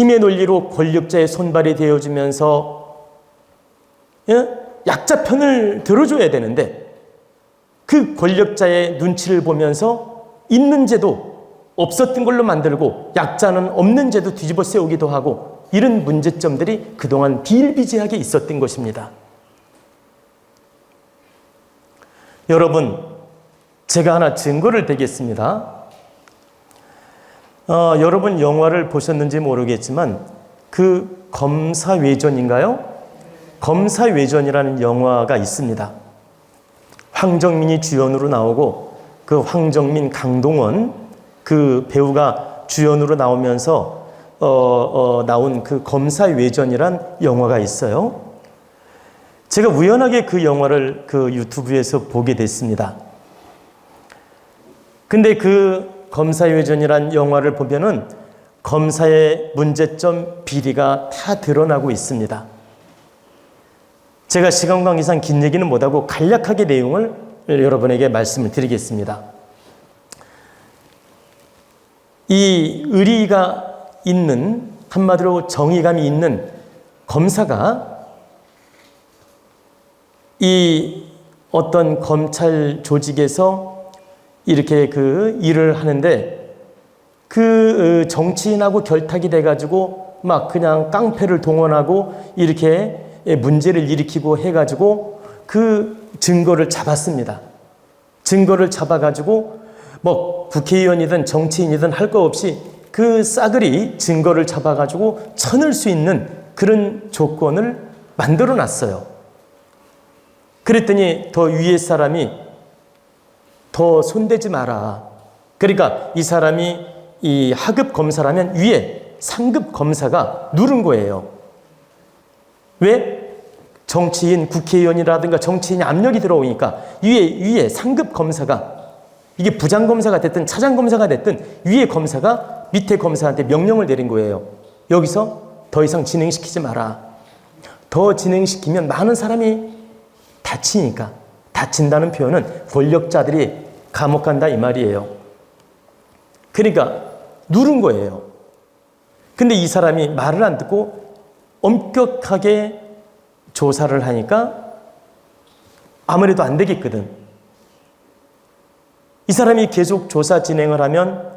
힘의 논리로 권력자의 손발이 되어주면서 약자 편을 들어줘야 되는데 그 권력자의 눈치를 보면서 있는 제도 없었던 걸로 만들고 약자는 없는 제도 뒤집어 세우기도 하고 이런 문제점들이 그동안 비일비재하게 있었던 것입니다. 여러분, 제가 하나 증거를 대겠습니다. 여러분 영화를 보셨는지 모르겠지만 그 검사외전인가요? 검사외전이라는 영화가 있습니다. 황정민이 주연으로 나오고 그 황정민, 강동원 그 배우가 주연으로 나오면서 나온 그 검사외전이란 영화가 있어요. 제가 우연하게 그 영화를 그 유튜브에서 보게 됐습니다. 근데 그 검사외전이란 영화를 보면은 검사의 문제점, 비리가 다 드러나고 있습니다. 제가 시간 관계상 긴 얘기는 못하고 간략하게 내용을 여러분에게 말씀을 드리겠습니다. 이 의리가 있는, 한마디로 정의감이 있는 검사가 이 어떤 검찰 조직에서 이렇게 그 일을 하는데 그 정치인하고 결탁이 돼가지고 막 그냥 깡패를 동원하고 이렇게 문제를 일으키고 해가지고 그 증거를 잡았습니다. 증거를 잡아가지고 뭐 국회의원이든 정치인이든 할 거 없이 그 싸그리 증거를 잡아가지고 쳐넣을 수 있는 그런 조건을 만들어 놨어요. 그랬더니 더 위에 사람이 더 손대지 마라. 그러니까 이 사람이 이 하급 검사라면 위에 상급 검사가 누른 거예요. 왜? 정치인, 국회의원이라든가 정치인이 압력이 들어오니까 위에 상급 검사가, 이게 부장검사가 됐든 차장검사가 됐든 위에 검사가 밑에 검사한테 명령을 내린 거예요. 여기서 더 이상 진행시키지 마라. 더 진행시키면 많은 사람이 다치니까. 다친다는 표현은 권력자들이 감옥 간다 이 말이에요. 그러니까 누른 거예요. 근데 이 사람이 말을 안 듣고 엄격하게 조사를 하니까 아무래도 안 되겠거든. 이 사람이 계속 조사 진행을 하면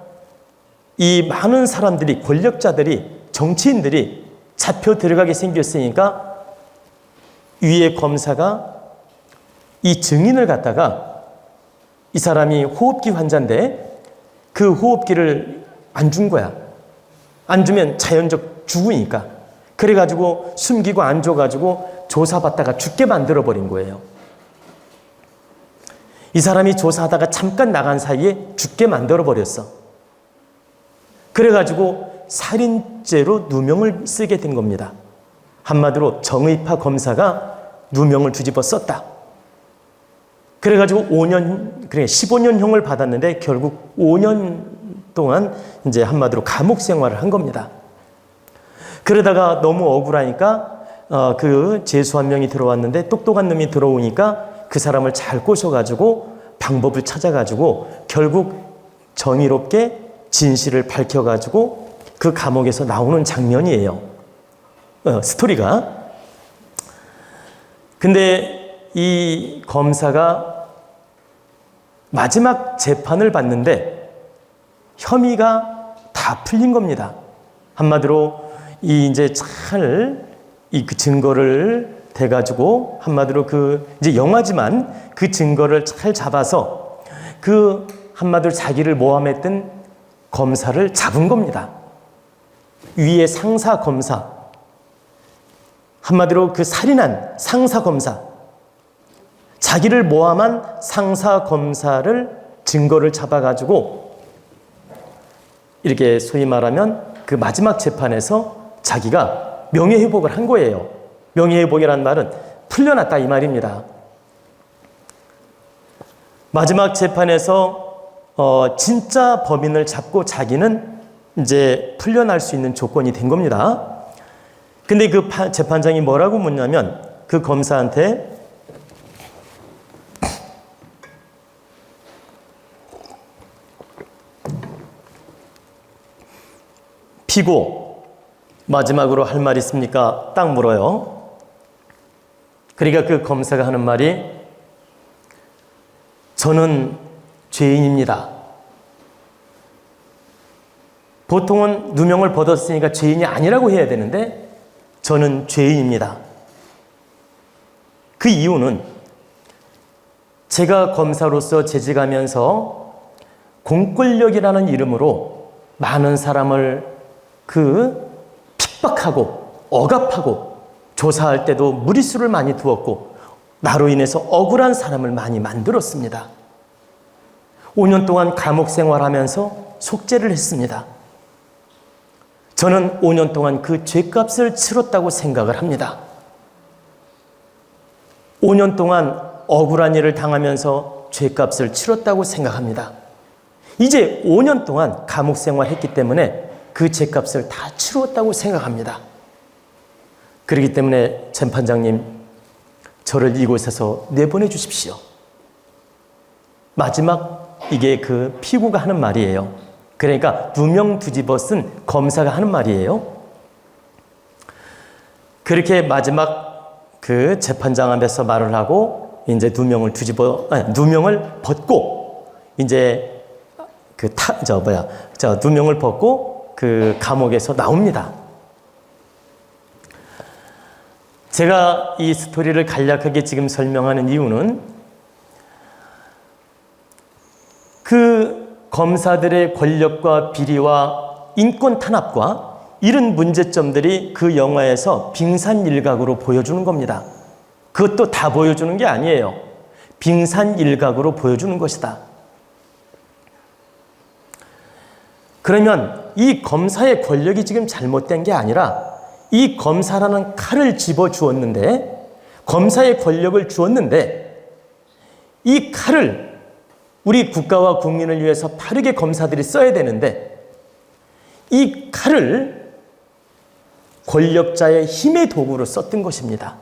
이 많은 사람들이, 권력자들이, 정치인들이 잡혀 들어가게 생겼으니까 위에 검사가 이 증인을 갖다가, 이 사람이 호흡기 환자인데 그 호흡기를 안 준 거야. 안 주면 자연적 죽으니까. 그래가지고 숨기고 안 줘가지고 조사받다가 죽게 만들어버린 거예요. 이 사람이 조사하다가 잠깐 나간 사이에 죽게 만들어버렸어. 그래가지고 살인죄로 누명을 쓰게 된 겁니다. 한마디로 정의파 검사가 누명을 뒤집어 썼다. 그래가지고 15년형을 받았는데 결국 5년 동안 이제 한마디로 감옥 생활을 한 겁니다. 그러다가 너무 억울하니까 그 죄수 한 명이 들어왔는데 똑똑한 놈이 들어오니까 그 사람을 잘 꼬셔가지고 방법을 찾아가지고 결국 정의롭게 진실을 밝혀가지고 그 감옥에서 나오는 장면이에요. 스토리가. 근데 이 검사가 마지막 재판을 받는데 혐의가 다 풀린 겁니다. 한마디로 이 이제 잘 이 그 증거를 대가지고 한마디로 그 이제 영화지만 그 증거를 잘 잡아서 그 한마디로 자기를 모함했던 검사를 잡은 겁니다. 위에 상사 검사, 한마디로 그 살인한 상사 검사, 자기를 모함한 상사 검사를 증거를 잡아가지고 이렇게 소위 말하면 그 마지막 재판에서 자기가 명예회복을 한 거예요. 명예회복이라는 말은 풀려났다 이 말입니다. 마지막 재판에서 진짜 범인을 잡고 자기는 이제 풀려날 수 있는 조건이 된 겁니다. 근데 그 재판장이 뭐라고 묻냐면 그 검사한테 피고 마지막으로 할 말 있습니까? 딱 물어요. 그러니까 그 검사가 하는 말이 저는 죄인입니다. 보통은 누명을 벗었으니까 죄인이 아니라고 해야 되는데 저는 죄인입니다. 그 이유는 제가 검사로서 재직하면서 공권력이라는 이름으로 많은 사람을 핍박하고 억압하고 조사할 때도 무리수를 많이 두었고 나로 인해서 억울한 사람을 많이 만들었습니다. 5년 동안 감옥 생활하면서 속죄를 했습니다. 저는 5년 동안 그 죄값을 치렀다고 생각을 합니다. 5년 동안 억울한 일을 당하면서 죄값을 치렀다고 생각합니다. 이제 5년 동안 감옥 생활했기 때문에 그 죄값을 다 치루었다고 생각합니다. 그렇기 때문에 재판장님, 저를 이곳에서 내보내 주십시오. 마지막 이게 그 피고가 하는 말이에요. 그러니까 누명 뒤집어 쓴 검사가 하는 말이에요. 그렇게 마지막 그 재판장 앞에서 말을 하고 이제 누명을 벗고 이제 누명을 벗고 그 감옥에서 나옵니다. 제가 이 스토리를 간략하게 지금 설명하는 이유는 그 검사들의 권력과 비리와 인권 탄압과 이런 문제점들이 그 영화에서 빙산일각으로 보여주는 겁니다. 그것도 다 보여주는 게 아니에요. 빙산일각으로 보여주는 것이다. 그러면 이 검사의 권력이 지금 잘못된 게 아니라 이 검사라는 칼을 집어 주었는데, 검사의 권력을 주었는데 이 칼을 우리 국가와 국민을 위해서 바르게 검사들이 써야 되는데 이 칼을 권력자의 힘의 도구로 썼던 것입니다.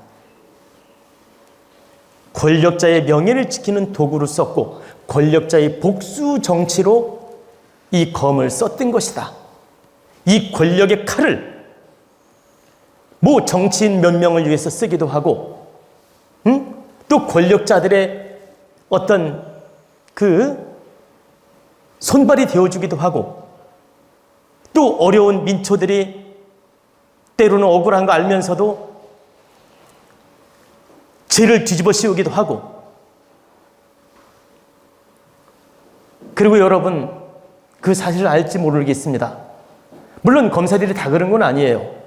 권력자의 명예를 지키는 도구로 썼고 권력자의 복수 정치로 이 검을 썼던 것이다. 이 권력의 칼을 뭐 정치인 몇 명을 위해서 쓰기도 하고, 또 권력자들의 어떤 그 손발이 되어주기도 하고, 또 어려운 민초들이 때로는 억울한 거 알면서도 죄를 뒤집어 씌우기도 하고. 그리고 여러분, 그 사실을 알지 모르겠습니다. 물론 검사들이 다 그런 건 아니에요.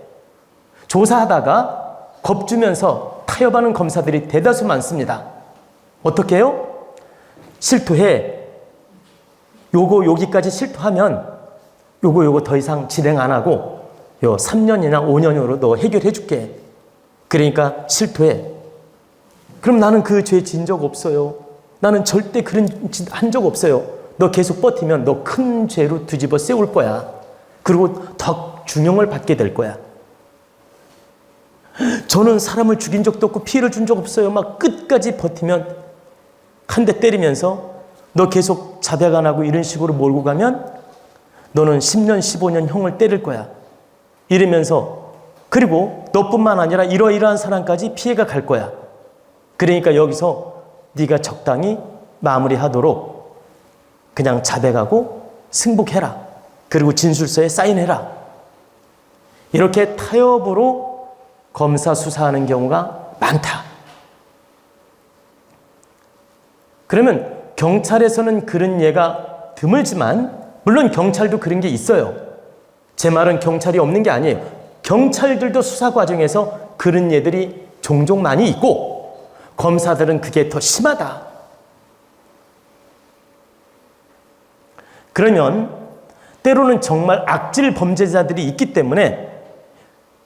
조사하다가 겁주면서 타협하는 검사들이 대다수 많습니다. 어떻게 해요? 실토해. 여기까지 실토하면 요거 더 이상 진행 안 하고 3년이나 5년으로 너 해결해 줄게. 그러니까 실토해. 그럼 나는 그 죄 진 적 없어요. 나는 절대 그런 짓 한 적 없어요. 너 계속 버티면 너 큰 죄로 뒤집어 세울 거야. 그리고 더 중형을 받게 될 거야. 저는 사람을 죽인 적도 없고 피해를 준 적 없어요. 막 끝까지 버티면 한 대 때리면서 너 계속 자백 안 하고 이런 식으로 몰고 가면 너는 10년, 15년 형을 때릴 거야. 이러면서 그리고 너뿐만 아니라 이러이러한 사람까지 피해가 갈 거야. 그러니까 여기서 네가 적당히 마무리하도록 그냥 자백하고 승복해라. 그리고 진술서에 사인해라. 이렇게 타협으로 검사 수사하는 경우가 많다. 그러면 경찰에서는 그런 예가 드물지만 물론 경찰도 그런 게 있어요. 제 말은 경찰이 없는 게 아니에요. 경찰들도 수사 과정에서 그런 예들이 종종 많이 있고 검사들은 그게 더 심하다. 그러면 때로는 정말 악질 범죄자들이 있기 때문에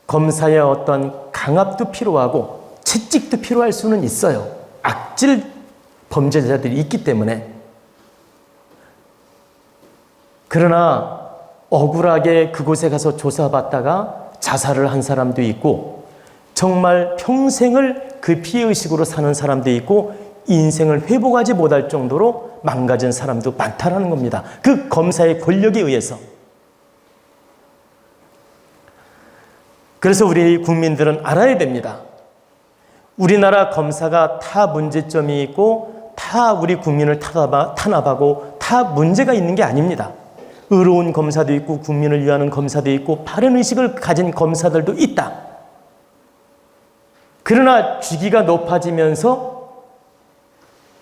검사의 어떤 강압도 필요하고 채찍도 필요할 수는 있어요. 악질 범죄자들이 있기 때문에. 그러나 억울하게 그곳에 가서 조사받다가 자살을 한 사람도 있고 정말 평생을 그 피해의식으로 사는 사람도 있고 인생을 회복하지 못할 정도로 망가진 사람도 많다라는 겁니다. 그 검사의 권력에 의해서. 그래서 우리 국민들은 알아야 됩니다. 우리나라 검사가 다 문제점이 있고 다 우리 국민을 탄압하고 다 문제가 있는 게 아닙니다. 의로운 검사도 있고 국민을 위하는 검사도 있고 바른 의식을 가진 검사들도 있다. 그러나 직위가 높아지면서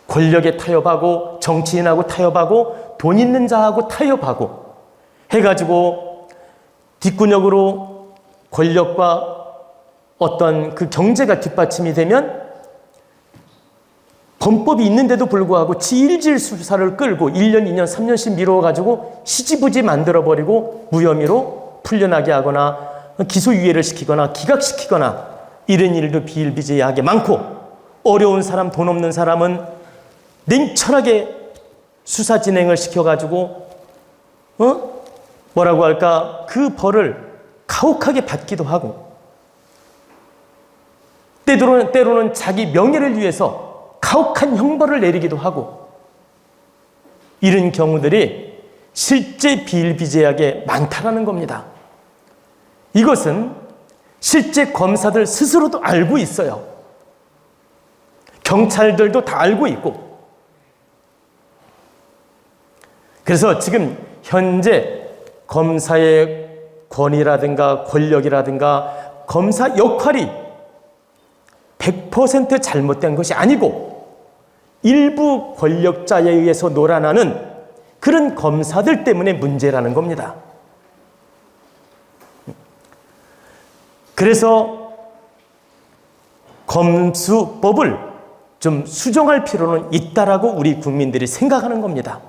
권력에 타협하고 정치인하고 타협하고 돈 있는 자하고 타협하고 해가지고 뒷구녕으로 권력과 어떤 그 경제가 뒷받침이 되면 범법이 있는데도 불구하고 지일질 수사를 끌고 1년, 2년, 3년씩 미뤄가지고 시지부지 만들어버리고 무혐의로 풀려나게 하거나 기소유예를 시키거나 기각시키거나 이런 일도 비일비재하게 많고 어려운 사람, 돈 없는 사람은 냉철하게 수사 진행을 시켜가지고 뭐라고 할까 그 벌을 가혹하게 받기도 하고 때로는 자기 명예를 위해서 가혹한 형벌을 내리기도 하고 이런 경우들이 실제 비일비재하게 많다라는 겁니다. 이것은 실제 검사들 스스로도 알고 있어요. 경찰들도 다 알고 있고 그래서 지금 현재 검사의 권위라든가 권력이라든가 검사 역할이 100% 잘못된 것이 아니고 일부 권력자에 의해서 놀아나는 그런 검사들 때문에 문제라는 겁니다. 그래서 검수법을 좀 수정할 필요는 있다라고 우리 국민들이 생각하는 겁니다.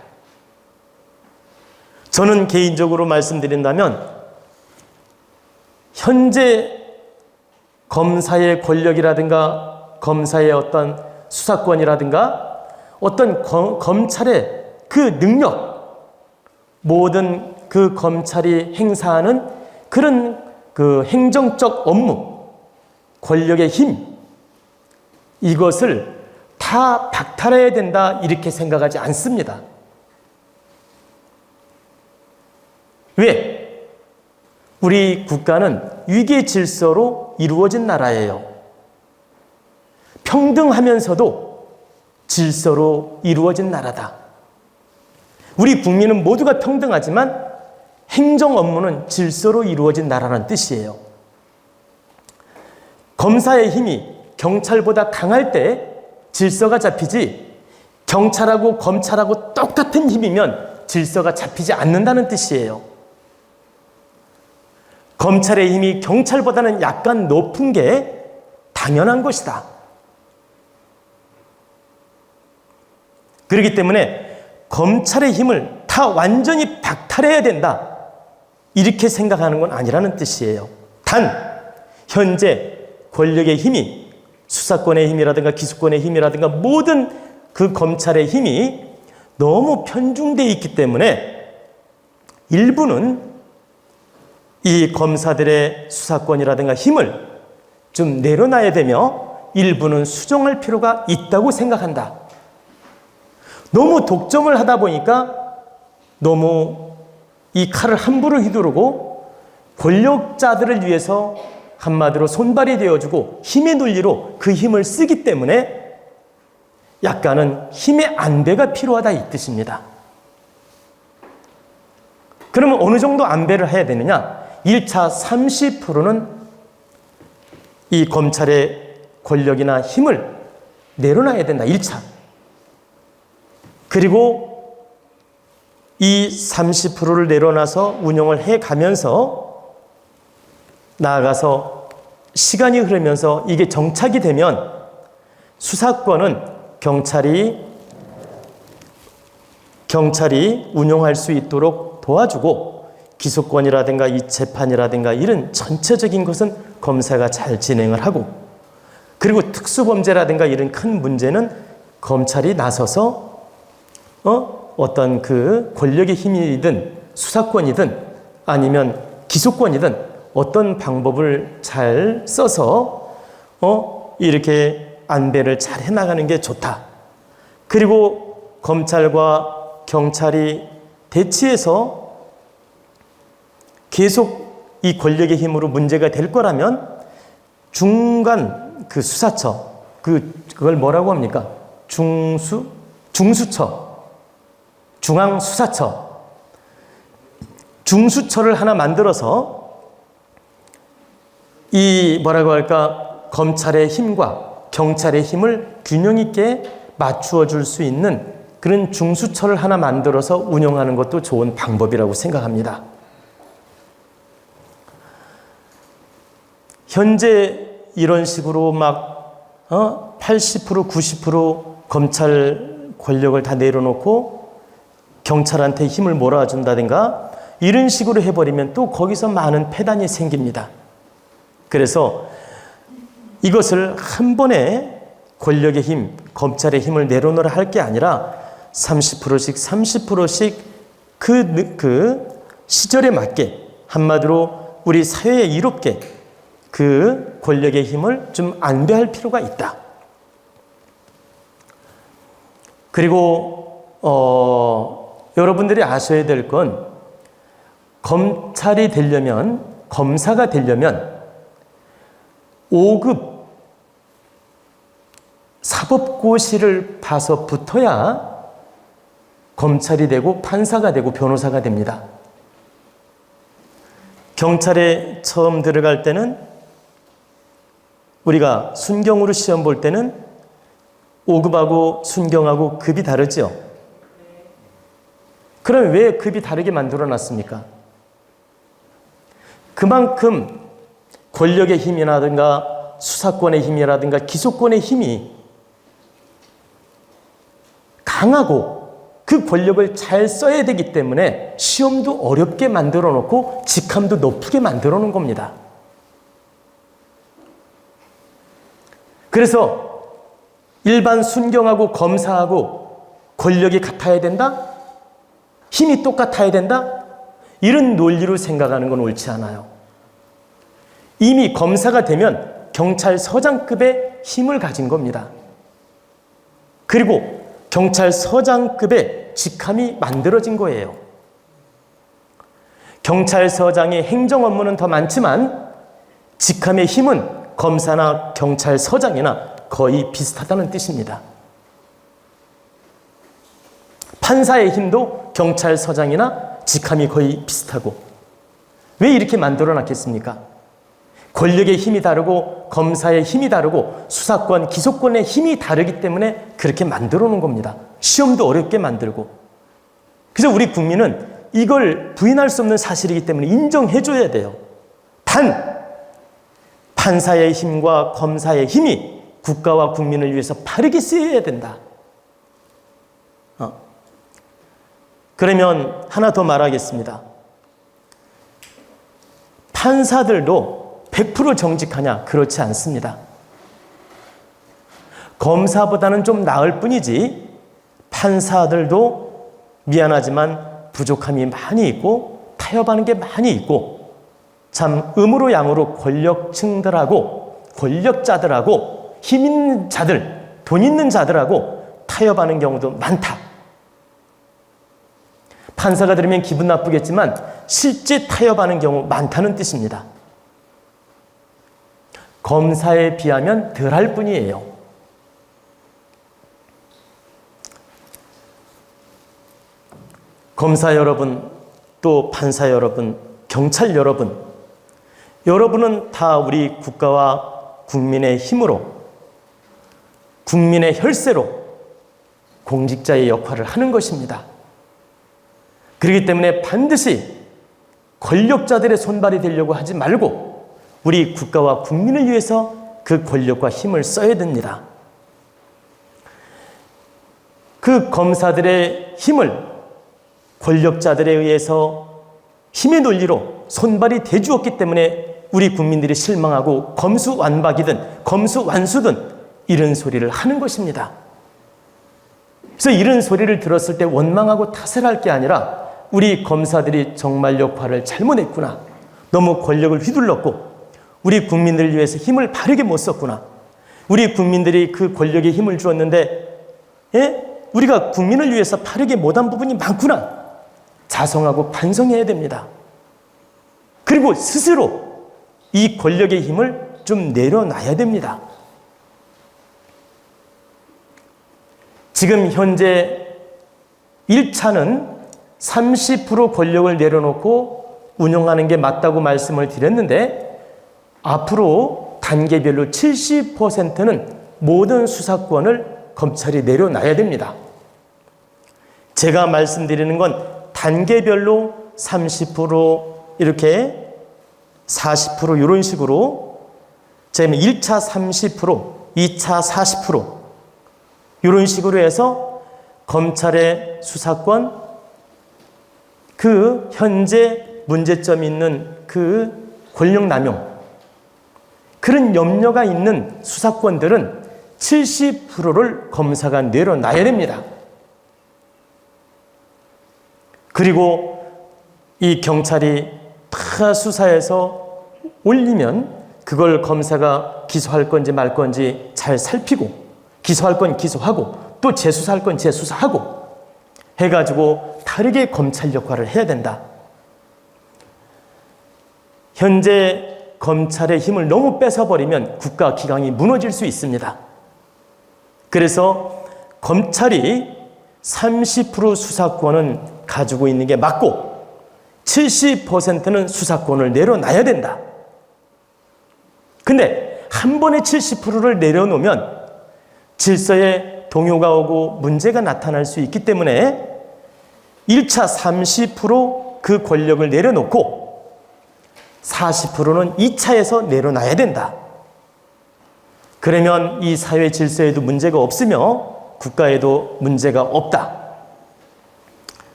저는 개인적으로 말씀드린다면 현재 검사의 권력이라든가 검사의 어떤 수사권이라든가 어떤 검찰의 그 능력, 모든 그 검찰이 행사하는 그런 그 행정적 업무, 권력의 힘, 이것을 다 박탈해야 된다 이렇게 생각하지 않습니다. 왜? 우리 국가는 위계 질서로 이루어진 나라예요. 평등하면서도 질서로 이루어진 나라다. 우리 국민은 모두가 평등하지만 행정 업무는 질서로 이루어진 나라라는 뜻이에요. 검사의 힘이 경찰보다 강할 때 질서가 잡히지 경찰하고 검찰하고 똑같은 힘이면 질서가 잡히지 않는다는 뜻이에요. 검찰의 힘이 경찰보다는 약간 높은 게 당연한 것이다. 그렇기 때문에 검찰의 힘을 다 완전히 박탈해야 된다. 이렇게 생각하는 건 아니라는 뜻이에요. 단, 현재 권력의 힘이 수사권의 힘이라든가 기소권의 힘이라든가 모든 그 검찰의 힘이 너무 편중되어 있기 때문에 일부는 이 검사들의 수사권이라든가 힘을 좀 내려놔야 되며 일부는 수정할 필요가 있다고 생각한다. 너무 독점을 하다 보니까 너무 이 칼을 함부로 휘두르고 권력자들을 위해서 한마디로 손발이 되어주고 힘의 논리로 그 힘을 쓰기 때문에 약간은 힘의 안배가 필요하다 이 뜻입니다. 그러면 어느 정도 안배를 해야 되느냐? 1차 30%는 이 검찰의 권력이나 힘을 내려놔야 된다. 1차. 그리고 이 30%를 내려놔서 운영을 해가면서 나아가서 시간이 흐르면서 이게 정착이 되면 수사권은 경찰이 운영할 수 있도록 도와주고 기소권이라든가 이 재판이라든가 이런 전체적인 것은 검사가 잘 진행을 하고 그리고 특수범죄라든가 이런 큰 문제는 검찰이 나서서 어떤 그 권력의 힘이든 수사권이든 아니면 기소권이든 어떤 방법을 잘 써서 이렇게 안배를 잘 해나가는 게 좋다. 그리고 검찰과 경찰이 대치해서 계속 이 권력의 힘으로 문제가 될 거라면 중간 그 수사처, 그걸 뭐라고 합니까? 중수처, 중앙수사처, 중수처를 하나 만들어서 이 뭐라고 할까? 검찰의 힘과 경찰의 힘을 균형 있게 맞추어 줄 수 있는 그런 중수처를 하나 만들어서 운영하는 것도 좋은 방법이라고 생각합니다. 현재 이런 식으로 막 80%, 90% 검찰 권력을 다 내려놓고 경찰한테 힘을 몰아준다든가 이런 식으로 해버리면 또 거기서 많은 폐단이 생깁니다. 그래서 이것을 한 번에 권력의 힘, 검찰의 힘을 내려놓으라 할 게 아니라 30%씩 30%씩 그 시절에 맞게 한마디로 우리 사회에 이롭게 그 권력의 힘을 좀 안배할 필요가 있다. 그리고 여러분들이 아셔야 될 건 검찰이 되려면, 검사가 되려면 5급 사법고시를 봐서 붙어야 검찰이 되고 판사가 되고 변호사가 됩니다. 경찰에 처음 들어갈 때는 우리가 순경으로 시험 볼 때는 5급하고 순경하고 급이 다르죠. 그럼 왜 급이 다르게 만들어 놨습니까? 그만큼 권력의 힘이라든가 수사권의 힘이라든가 기소권의 힘이 강하고 그 권력을 잘 써야 되기 때문에 시험도 어렵게 만들어 놓고 직함도 높게 만들어 놓은 겁니다. 그래서 일반 순경하고 검사하고 권력이 같아야 된다? 힘이 똑같아야 된다? 이런 논리로 생각하는 건 옳지 않아요. 이미 검사가 되면 경찰서장급의 힘을 가진 겁니다. 그리고 경찰서장급의 직함이 만들어진 거예요. 경찰서장의 행정 업무는 더 많지만 직함의 힘은 검사나 경찰서장이나 거의 비슷하다는 뜻입니다. 판사의 힘도 경찰서장이나 직함이 거의 비슷하고 왜 이렇게 만들어 놨겠습니까? 권력의 힘이 다르고 검사의 힘이 다르고 수사권, 기소권의 힘이 다르기 때문에 그렇게 만들어 놓은 겁니다. 시험도 어렵게 만들고. 그래서 우리 국민은 이걸 부인할 수 없는 사실이기 때문에 인정해 줘야 돼요. 단, 판사의 힘과 검사의 힘이 국가와 국민을 위해서 바르게 쓰여야 된다. 그러면 하나 더 말하겠습니다. 판사들도 100% 정직하냐? 그렇지 않습니다. 검사보다는 좀 나을 뿐이지 판사들도 미안하지만 부족함이 많이 있고 타협하는 게 많이 있고 참 음으로 양으로 권력층들하고 권력자들하고 힘 있는 자들, 돈 있는 자들하고 타협하는 경우도 많다. 판사가 들으면 기분 나쁘겠지만 실제 타협하는 경우 많다는 뜻입니다. 검사에 비하면 덜할 뿐이에요. 검사 여러분, 또 판사 여러분, 경찰 여러분, 여러분은 다 우리 국가와 국민의 힘으로, 국민의 혈세로 공직자의 역할을 하는 것입니다. 그렇기 때문에 반드시 권력자들의 손발이 되려고 하지 말고 우리 국가와 국민을 위해서 그 권력과 힘을 써야 됩니다. 그 검사들의 힘을 권력자들에 의해서 힘의 논리로 손발이 대주었기 때문에 우리 국민들이 실망하고 검수완박이든 검수완수든 이런 소리를 하는 것입니다. 그래서 이런 소리를 들었을 때 원망하고 탓을 할 게 아니라 우리 검사들이 정말 역할을 잘못했구나. 너무 권력을 휘둘렀고 우리 국민들을 위해서 힘을 바르게 못 썼구나. 우리 국민들이 그 권력에 힘을 주었는데 우리가 국민을 위해서 바르게 못한 부분이 많구나. 자성하고 반성해야 됩니다. 그렇기 그리고 스스로 이 권력의 힘을 좀 내려놔야 됩니다. 지금 현재 1차는 30% 권력을 내려놓고 운영하는 게 맞다고 말씀을 드렸는데, 앞으로 단계별로 70%는 모든 수사권을 검찰이 내려놔야 됩니다. 제가 말씀드리는 건 단계별로 30% 이렇게 40% 이런 식으로, 제가 1차 30%, 2차 40% 이런 식으로 해서 검찰의 수사권, 그 현재 문제점 있는 그 권력 남용, 그런 염려가 있는 수사권들은 70%를 검사가 내려놔야 됩니다. 그리고 이 경찰이 다 수사해서 올리면 그걸 검사가 기소할 건지 말 건지 잘 살피고, 기소할 건 기소하고 또 재수사할 건 재수사하고 해가지고 다르게 검찰 역할을 해야 된다. 현재 검찰의 힘을 너무 뺏어버리면 국가 기강이 무너질 수 있습니다. 그래서 검찰이 30% 수사권은 가지고 있는 게 맞고 70%는 수사권을 내려놔야 된다. 근데 한 번에 70%를 내려놓으면 질서에 동요가 오고 문제가 나타날 수 있기 때문에 1차 30% 권력을 내려놓고 40%는 2차에서 내려놔야 된다. 그러면 이 사회 질서에도 문제가 없으며 국가에도 문제가 없다.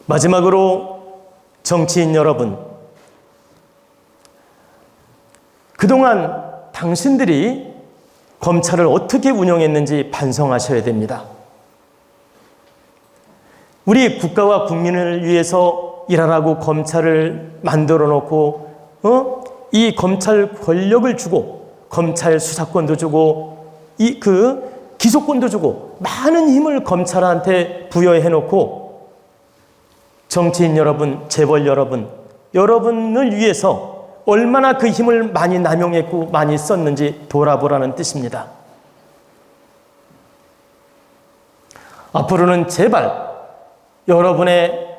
마지막으로 정치인 여러분, 그동안 당신들이 검찰을 어떻게 운영했는지 반성하셔야 됩니다. 우리 국가와 국민을 위해서 일하라고 검찰을 만들어 놓고 이 검찰 권력을 주고 검찰 수사권도 주고 기소권도 주고 많은 힘을 검찰한테 부여해 놓고 정치인 여러분, 재벌 여러분, 여러분을 위해서 얼마나 그 힘을 많이 남용했고 많이 썼는지 돌아보라는 뜻입니다. 앞으로는 제발 여러분의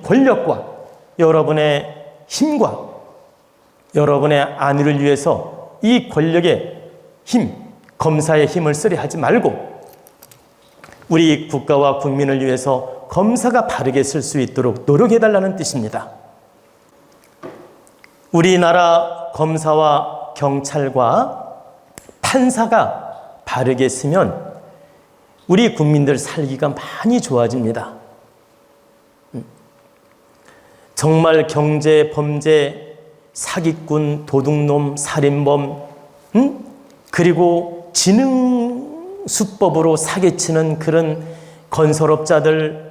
권력과 여러분의 힘과 여러분의 안위를 위해서 이 권력의 힘, 검사의 힘을 쓰려 하지 말고 우리 국가와 국민을 위해서 검사가 바르게 쓸 수 있도록 노력해달라는 뜻입니다. 우리나라 검사와 경찰과 판사가 바르게 쓰면 우리 국민들 살기가 많이 좋아집니다. 정말 경제, 범죄, 사기꾼, 도둑놈, 살인범, 그리고 지능수법으로 사기치는 그런 건설업자들,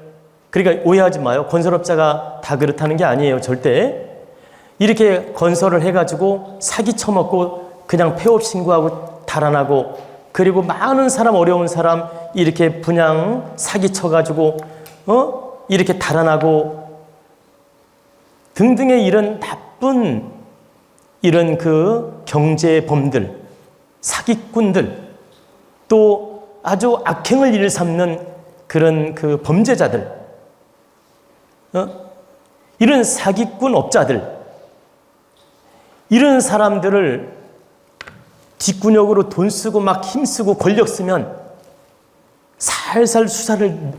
그러니까 오해하지 마요. 건설업자가 다 그렇다는 게 아니에요. 절대. 이렇게 건설을 해가지고 사기 쳐먹고 그냥 폐업 신고하고 달아나고, 그리고 많은 사람, 어려운 사람 이렇게 분양 사기 쳐가지고 이렇게 달아나고 등등의 이런 나쁜 이런 그 경제범들, 사기꾼들, 또 아주 악행을 일삼는 그런 그 범죄자들, 이런 사기꾼 업자들, 이런 사람들을 뒷구녕으로 돈 쓰고 막 힘쓰고 권력 쓰면 살살 수사를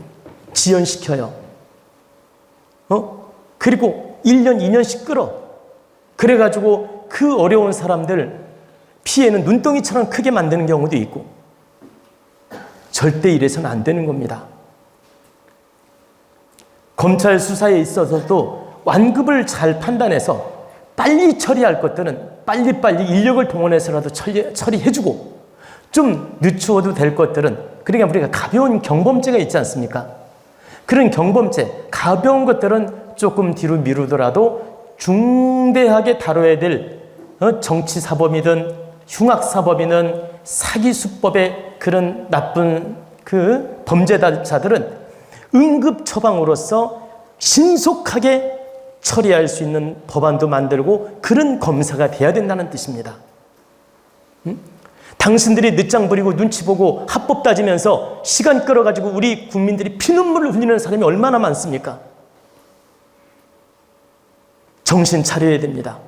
지연시켜요. 그리고 1년, 2년씩 끌어. 그래가지고 그 어려운 사람들 피해는 눈덩이처럼 크게 만드는 경우도 있고, 절대 이래서는 안 되는 겁니다. 검찰 수사에 있어서도 완급을 잘 판단해서 빨리 처리할 것들은 빨리빨리 인력을 동원해서라도 처리해주고, 좀 늦추어도 될 것들은, 그러니까 우리가 가벼운 경범죄가 있지 않습니까? 그런 경범죄, 가벼운 것들은 조금 뒤로 미루더라도 중대하게 다뤄야 될 정치사범이든 흉악사범이든 사기수법의 그런 나쁜 그 범죄자들은 응급처방으로서 신속하게 처리할 수 있는 법안도 만들고 그런 검사가 돼야 된다는 뜻입니다. 당신들이 늦장 부리고 눈치 보고 합법 따지면서 시간 끌어가지고 우리 국민들이 피눈물을 흘리는 사람이 얼마나 많습니까? 정신 차려야 됩니다.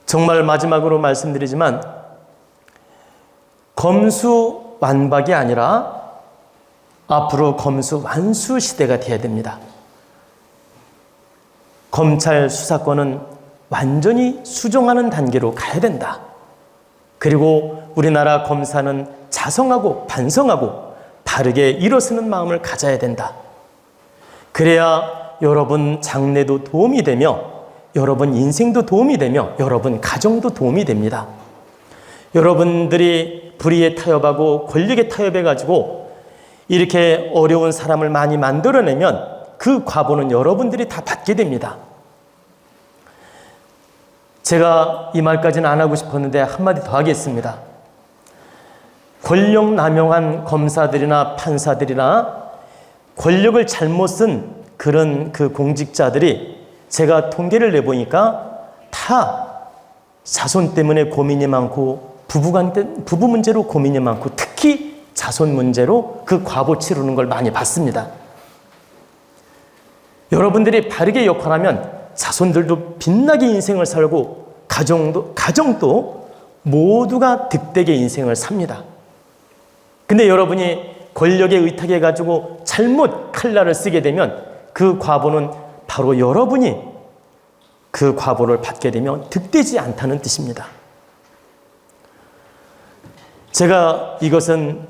정말 마지막으로 말씀드리지만 검수완박이 아니라 앞으로 검수완수 시대가 돼야 됩니다. 검찰 수사권은 완전히 수정하는 단계로 가야 된다. 그리고 우리나라 검사는 자성하고 반성하고 바르게 일어서는 마음을 가져야 된다. 그래야 여러분 장래도 도움이 되며 여러분 인생도 도움이 되며 여러분 가정도 도움이 됩니다. 여러분들이 불의에 타협하고 권력에 타협해가지고 이렇게 어려운 사람을 많이 만들어내면 그 과보는 여러분들이 다 받게 됩니다. 제가 이 말까지는 안 하고 싶었는데 한마디 더 하겠습니다. 권력 남용한 검사들이나 판사들이나 권력을 잘못 쓴 그런 그 공직자들이 제가 통계를 내보니까 다 자손 때문에 고민이 많고 부부 문제로 고민이 많고 특히 자손 문제로 그 과보 치르는 걸 많이 봤습니다. 여러분들이 바르게 역할하면 자손들도 빛나게 인생을 살고 가정도 모두가 득되게 인생을 삽니다. 근데 여러분이 권력에 의탁해가지고 잘못 칼날을 쓰게 되면 그 과보는 바로 여러분이 그 과보를 받게 되면 득되지 않다는 뜻입니다. 제가 이것은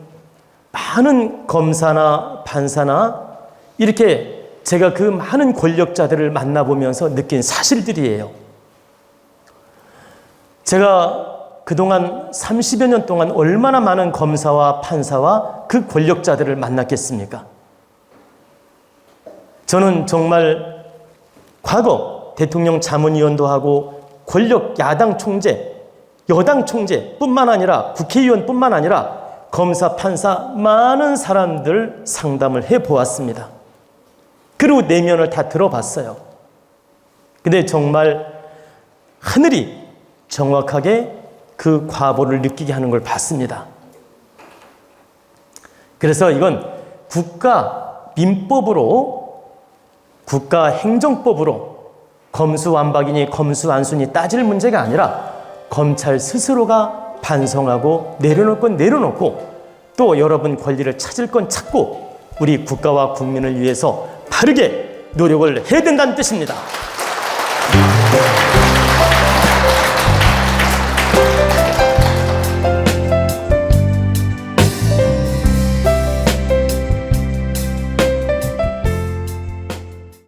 많은 검사나 판사나 이렇게 제가 그 많은 권력자들을 만나보면서 느낀 사실들이에요. 제가 그동안 30여 년 동안 얼마나 많은 검사와 판사와 그 권력자들을 만났겠습니까? 저는 정말 과거 대통령 자문위원도 하고 권력 야당 총재, 여당 총재뿐만 아니라 국회의원뿐만 아니라 검사, 판사 많은 사람들 상담을 해보았습니다. 그리고 내면을 다 들어봤어요. 근데 정말 하늘이 정확하게 그 과보를 느끼게 하는 걸 봤습니다. 그래서 이건 국가 민법으로, 국가 행정법으로 검수완박이니 검수완수니 따질 문제가 아니라 검찰 스스로가 반성하고 내려놓을 건 내려놓고 또 여러분 권리를 찾을 건 찾고 우리 국가와 국민을 위해서 바르게 노력을 해야 된다는 뜻입니다.